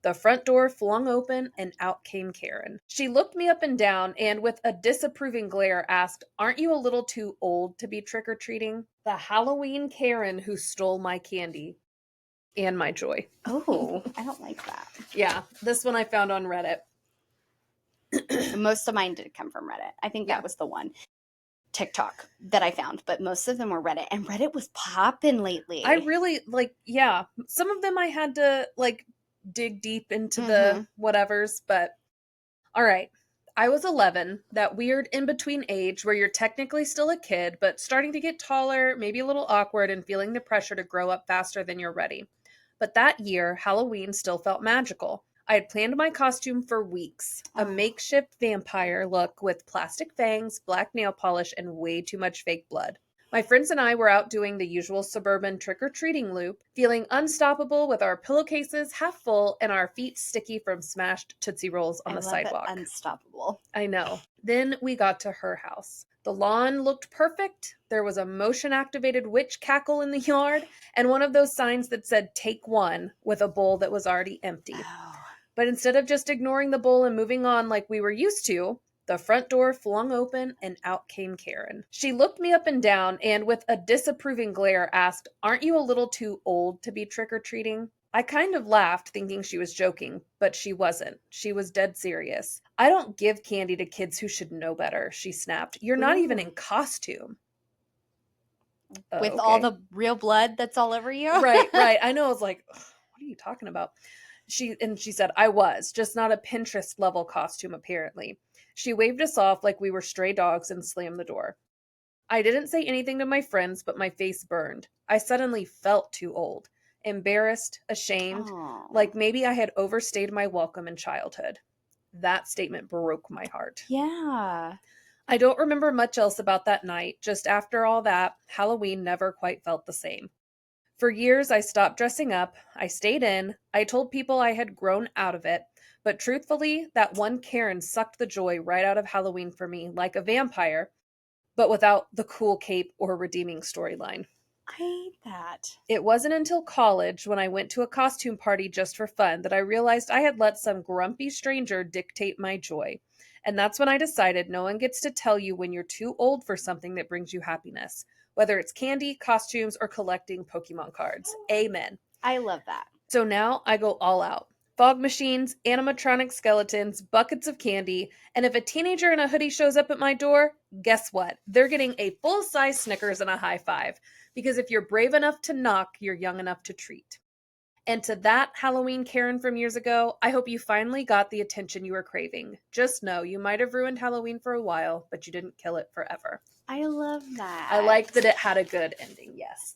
The front door flung open and out came Karen. She looked me up and down and, with a disapproving glare, asked, "Aren't you a little too old to be trick or treating?" The Halloween Karen who stole my candy and my joy. Oh, I don't like that. Yeah, this one I found on Reddit. Most of mine did come from Reddit. I think Yeah. that was the one TikTok that I found, but most of them were Reddit, and Reddit was popping lately. I really yeah, some of them I had to dig deep into the whatevers, but all right. I was 11, that weird in between age where you're technically still a kid, but starting to get taller, maybe a little awkward, and feeling the pressure to grow up faster than you're ready. But that year, Halloween still felt magical. I had planned my costume for weeks. A makeshift vampire look with plastic fangs, black nail polish, and way too much fake blood. My friends and I were out doing the usual suburban trick-or-treating loop, feeling unstoppable with our pillowcases half full and our feet sticky from smashed Tootsie Rolls on the sidewalk. Unstoppable. I know. Then we got to her house. The lawn looked perfect. There was a motion-activated witch cackle in the yard, and one of those signs that said "Take one" with a bowl that was already empty. But instead of just ignoring the bowl and moving on like we were used to, the front door flung open and out came Karen. She looked me up and down and, with a disapproving glare, asked, "Aren't you a little too old to be trick-or-treating?" I kind of laughed, thinking she was joking, but she wasn't. She was dead serious. "I don't give candy to kids who should know better," she snapped. "You're not even in costume." With all the real blood that's all over you? Right. I know. I was like, what are you talking about? She said, "I was, just not a Pinterest level costume, apparently." She waved us off like we were stray dogs and slammed the door. I didn't say anything to my friends, but my face burned. I suddenly felt too old. Embarrassed, ashamed, like maybe I had overstayed my welcome in childhood. That statement broke my heart. Yeah. I don't remember much else about that night. Just after all that, Halloween never quite felt the same. For years, I stopped dressing up. I stayed in. I told people I had grown out of it. But truthfully, that one Karen sucked the joy right out of Halloween for me, like a vampire, but without the cool cape or redeeming storyline. I hate that. It wasn't until college, when I went to a costume party just for fun, that I realized I had let some grumpy stranger dictate my joy. And that's when I decided no one gets to tell you when you're too old for something that brings you happiness, whether it's candy, costumes, or collecting Pokemon cards. Amen. I love that. So now I go all out. Fog machines, animatronic skeletons, buckets of candy, and if a teenager in a hoodie shows up at my door, guess what? They're getting a full-size Snickers and a high five. Because if you're brave enough to knock, you're young enough to treat. And to that Halloween Karen from years ago, I hope you finally got the attention you were craving. Just know you might have ruined Halloween for a while, but you didn't kill it forever. I love that. I liked that it had a good ending, yes.